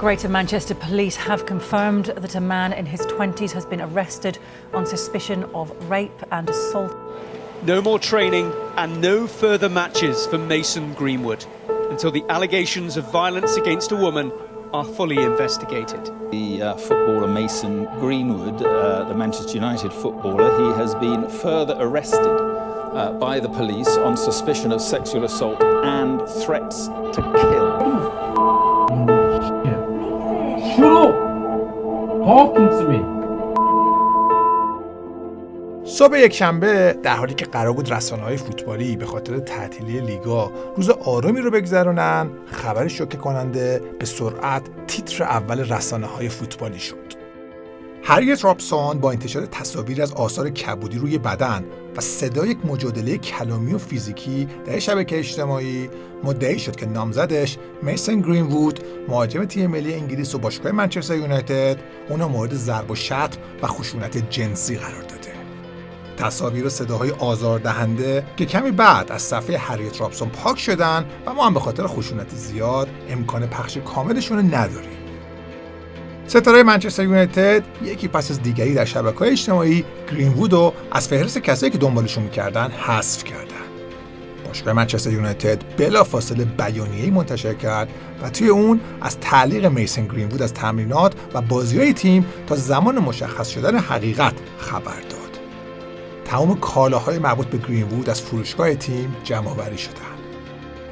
Greater Manchester Police have confirmed that a man in his 20s has been arrested on suspicion of rape and assault. No more training and no further matches for Mason Greenwood until the allegations of violence against a woman are fully investigated. The footballer Mason Greenwood, the Manchester United footballer, he has been further arrested by the police on suspicion of sexual assault and threats to kill. Shut up! Talking to me. صبح یکشنبه در حالی که قرار بود رسانه‌های فوتبالی به خاطر تعطیلی لیگا روز آرامی رو بگذرونن، خبر شوکه کننده به سرعت تیتر اول رسانه‌های فوتبالی شد. هریت رابسون با انتشار تصاویر از آثار کبودی روی بدن و صدای یک مجادله کلامی و فیزیکی در شبکه اجتماعی مدعی شد که نامزدش میسن گرین‌وود، مهاجم تیم ملی انگلیس و باشگاه منچستر یونایتد، اونو مورد ضرب و شتم و خشونت جنسی قرار داده. تصاویر و صداهای آزاردهنده که کمی بعد از صفحه هریت رابسون پاک شدن و ما هم به خاطر خشونت زیاد امکان پخش کاملشون رو نداریم. ستاره منچستر یونایتد یکی پس از دیگری در شبکه‌های اجتماعی گرین‌وود رو از فهرست کسایی که دنبالشون می‌کردن حذف کردن. باشگاه منچستر یونایتد بلافاصله بیانیه‌ای منتشر کرد و توی اون از تعلیق میسن گرین‌وود از تمرینات و بازی‌های تیم تا زمان مشخص شدن حقیقت خبر داد. تمام کالاهای مربوط به گرین‌وود از فروشگاه تیم جمع‌آوری شدند.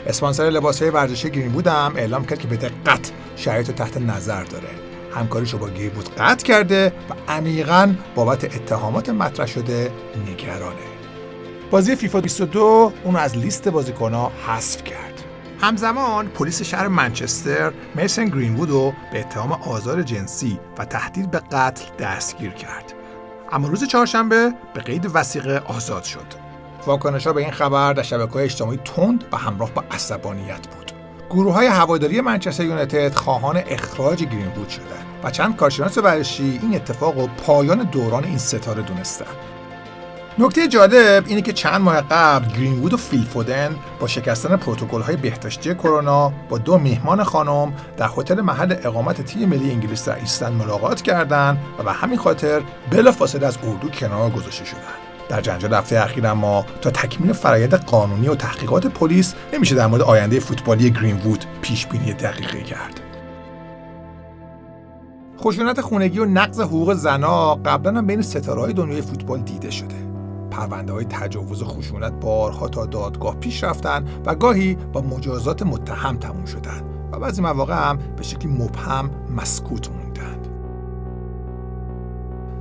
اسپانسر لباس‌های ورزشی گرین‌وود هم اعلام کرد که به دقت شرایط رو تحت نظر داره. همکاریشو با گرین‌وود قطع کرده و عمیقاً بابت اتهامات مطرح شده نگرانه. بازی فیفا 22 اونو از لیست بازیکن‌ها حذف کرد. همزمان پلیس شهر منچستر میسن گرین‌وود رو به اتهام آزار جنسی و تهدید به قتل دستگیر کرد. اما روز چهارشنبه به قید وثیقه آزاد شد. واکنش‌ها به این خبر در شبکه‌های اجتماعی تند و همراه با عصبانیت بود. گروه‌های هواداری منچستر یونایتد خواهان اخراج گرین‌وود شدند و چند کارشناس ورزشی این اتفاق رو پایان دوران این ستاره دونستند. نکته جالب اینه که چند ماه قبل گرین‌وود و فیل فودن با شکستن پروتکل‌های بهداشتی کرونا با دو میهمان خانم در هتل محل اقامت تیم ملی انگلیس در ایسلند ملاقات کردند و به همین خاطر بلافاصله از اردو کنار گذاشته شدند. در جنجال هفته اخیر اما تا تکمیل فرآیند قانونی و تحقیقات پلیس نمیشه در مورد آینده فوتبالی گرین‌وود پیش بینی دقیقی کرد. خشونت خونگی و نقض حقوق زن‌ها قبلا هم بین ستاره‌های دنیای فوتبال دیده شده. پرونده‌های تجاوز و خشونت بارها تا دادگاه پیش رفتن و گاهی با مجازات متهم تموم شدن و بعضی مواقع هم به شکلی مبهم مسکوت موندند.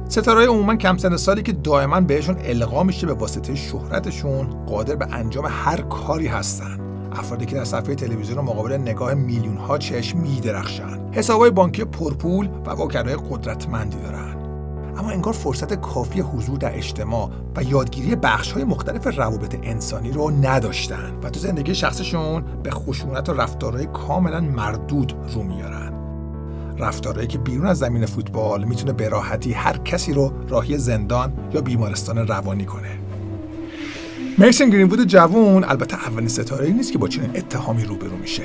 ستاره‌های عموماً کم سن سالی که دائما بهشون القا میشه به واسطه شهرتشون قادر به انجام هر کاری هستن. افرادی که در صفحه تلویزیون مقابل نگاه میلیون‌ها چشم می‌درخشن، حساب‌های بانکی پرپول و وکلای قدرتمندی دارن. اما انگار فرصت کافی حضور در اجتماع و یادگیری بخش‌های مختلف روابط انسانی رو نداشتن و تو زندگی شخصشون به خشونت و رفتارهای کاملا مردود رو میارن. رفتارهایی که بیرون از زمین فوتبال میتونه به راحتی هر کسی رو راهی زندان یا بیمارستان روانی کنه. میسن گرین‌وود جوون البته اولین ستاره‌ای نیست که با چنین اتهامی روبرو میشه.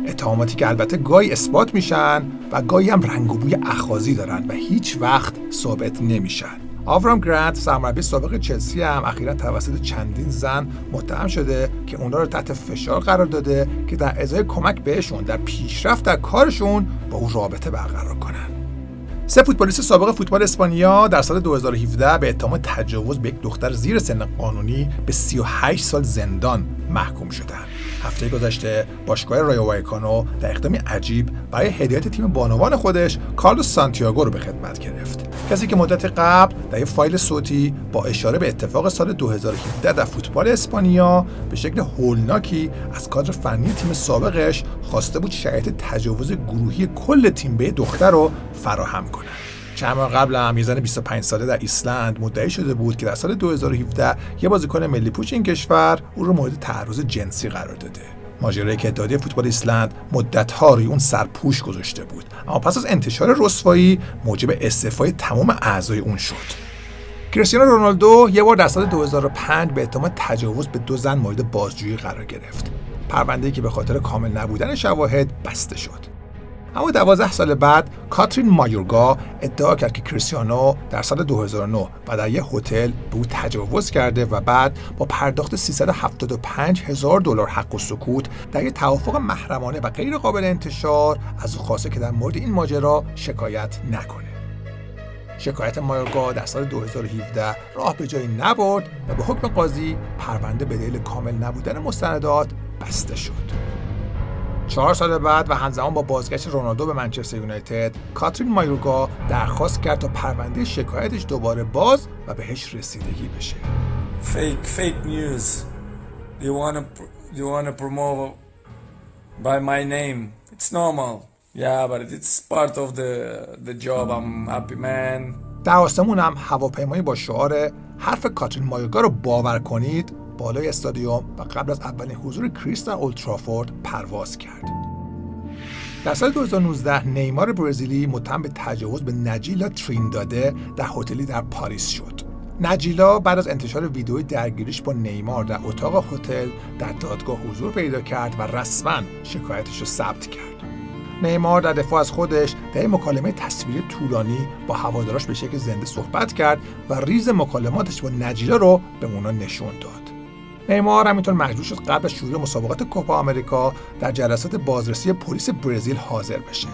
اتهاماتی که البته گاهی اثبات میشن و گاهی هم رنگ و بوی اخاذی دارن و هیچ وقت ثابت نمیشن. آورام گرانت سرمربی سابق چلسی هم اخیراً توسط چندین زن متهم شده که اونا رو تحت فشار قرار داده که در ازای کمک بهشون در پیشرفت در کارشون با او رابطه برقرار کنن. 3 فوتبالیست سابق فوتبال اسپانیا در سال 2017 به اتهام تجاوز به یک دختر زیر سن قانونی به 38 سال زندان محکوم شدند. هفته گذشته باشگاه رایو وایکانو در اقدامی عجیب برای هدایت تیم بانوان خودش کارلوس سانتیاگو رو به خدمت گرفت. کسی که مدت قبل در یک فایل صوتی با اشاره به اتفاق سال 2017 در فوتبال اسپانیا به شکل هولناکی از کادر فنی تیم سابقش خواسته بود شرایط تجاوز گروهی کل تیم به دختر رو فراهم کنه. چند ماه قبل هم یه زن 25 ساله در ایسلند مدعی شده بود که در سال 2017 یه بازیکن ملی پوش این کشور او رو مورد تعرض جنسی قرار داده. ماجرایی که اتحادیه فوتبال ایسلند مدت‌ها روی اون سرپوش گذاشته بود، اما پس از انتشار رسوایی موجب استعفای تمام اعضای اون شد. کریستیانو رونالدو یه بار در سال 2005 به اتهام تجاوز به 2 زن مورد بازجویی قرار گرفت. پرونده‌ای که به خاطر کامل نبودن شواهد بسته شد. اما 12 سال بعد کاترین مایورگا ادعا کرد که کریستیانو در سال 2009 و در یک هتل به او تجاوز کرده و بعد با پرداخت $375,000 حق السکوت در یک توافق محرمانه و غیر قابل انتشار از او خواسته که در مورد این ماجرا شکایت نکنه. شکایت مایورگا در سال 2017 راه به جایی نبرد و به حکم قاضی پرونده به دلیل کامل نبودن مستندات بسته شد. 4 سال بعد و همزمان با بازگشت رونالدو به منچستر یونایتد، کاترین مایورگا درخواست کرد تا پرونده شکایتش دوباره باز و بهش رسیدگی بشه. Fake news. You wanna promote by my name. It's normal. Yeah, but it's part of the job. I'm happy man. در آسمون هم هواپیمایی با شعار حرف کاترین مایورگا رو باور کنید بالای استادیوم و قبل از اولین حضور کریس در اولترافورد پرواز کرد. در سال 2019 نیمار برزیلی متهم به تجاوز به نجیلا ترینداده در هتلی در پاریس شد. نجیلا بعد از انتشار ویدئوی درگیریش با نیمار در اتاق هتل در دادگاه حضور پیدا کرد و رسما شکایتش رو ثبت کرد. نیمار در دفاع از خودش در این مکالمه تصویری طولانی با هوادارش به شکل زنده صحبت کرد و ریز مکالماتش با نجیلا رو به اونا نشون داد. نیمار همینطور مجبور شد قبل از شروع مسابقات کوپا آمریکا در جلسات بازرسی پلیس برزیل حاضر بشه.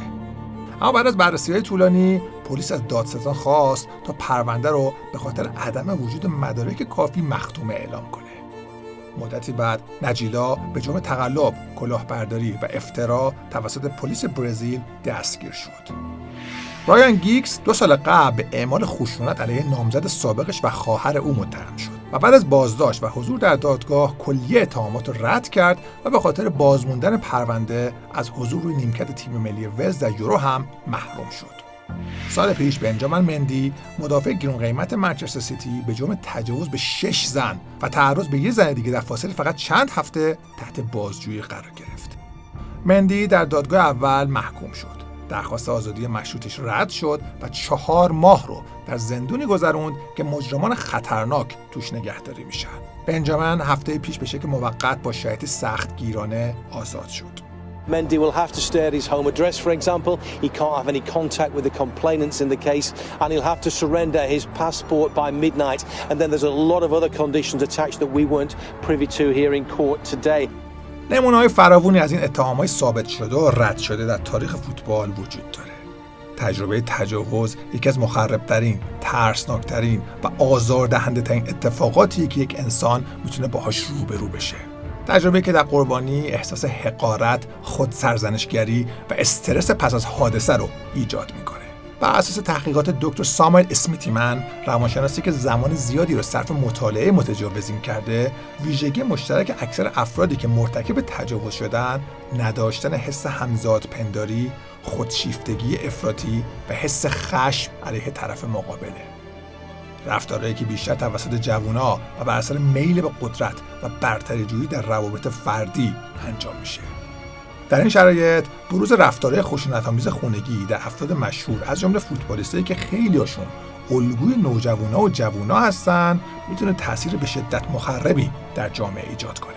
اما بعد از بررسی‌های طولانی، پلیس از دادستان خواست تا پرونده رو به خاطر عدم وجود مدارک کافی مختومه اعلام کنه. مدتی بعد نجیلا به جرم تقلب، کلاهبرداری و افترا توسط پلیس برزیل دستگیر شد. رایان گیگز 2 سال قبل به اعمال خشونت علیه نامزد سابقش و خواهر او متهم شد و بعد از بازداشت و حضور در دادگاه کلیه اتهامات را رد کرد و به خاطر بازموندن پرونده از حضور روی نیمکت تیم ملی ولز در یورو هم محروم شد. سال پیش بنجامین مندی مدافع گران قیمت منچستر سیتی به جرم تجاوز به 6 زن و تعرض به 1 زن دیگه در فاصله فقط چند هفته تحت بازجویی قرار گرفت. مندی در دادگاه اول محکوم شد. درخواست آزادی مشروطش رد شد و 4 ماه رو در زندونی گذروند که مجرمان خطرناک توش نگهداری میشن. بنجامین هفته پیش به شکل موقت با شرایط سختگیرانه آزاد شد. Mendy will have to stay at his home address, for example. He can't have any contact with the complainants in the case, and he'll have to surrender his passport by midnight. And then there's a lot of other conditions attached that we weren't privy to here in court today. نمونه‌های فراوانی از این اتهام‌های ثابت شده و رد شده در تاریخ فوتبال وجود داره. تجربه تجاوز یکی از مخرب‌ترین، ترسناک‌ترین و آزاردهنده‌ترین اتفاقاتیه که یک انسان میتونه باهاش روبرو بشه. تجربه‌ای که در قربانی احساس حقارت، خودسرزنشگری و استرس پس از حادثه رو ایجاد میکنه. بر اساس تحقیقات دکتر ساموئل اسمیتیمن، روانشناسی که زمان زیادی رو صرف مطالعه متجاوزین کرده، ویژگی مشترک اکثر افرادی که مرتکب تجاوز شدن، نداشتن حس همزادپنداری، خودشیفتگی افراطی و حس خشم علیه طرف مقابله. رفتارهایی که بیشتر توسط جوونا و بر اثر میل به قدرت و برتری‌جویی در روابط فردی انجام میشه. در این شرایط بروز رفتارهای خشونت‌آمیز خونگی در افراد مشهور از جمله فوتبالیستایی که خیلی‌هاشون الگوی نوجوانا و جوونا هستن میتونه تأثیر به شدت مخربی در جامعه ایجاد کنه.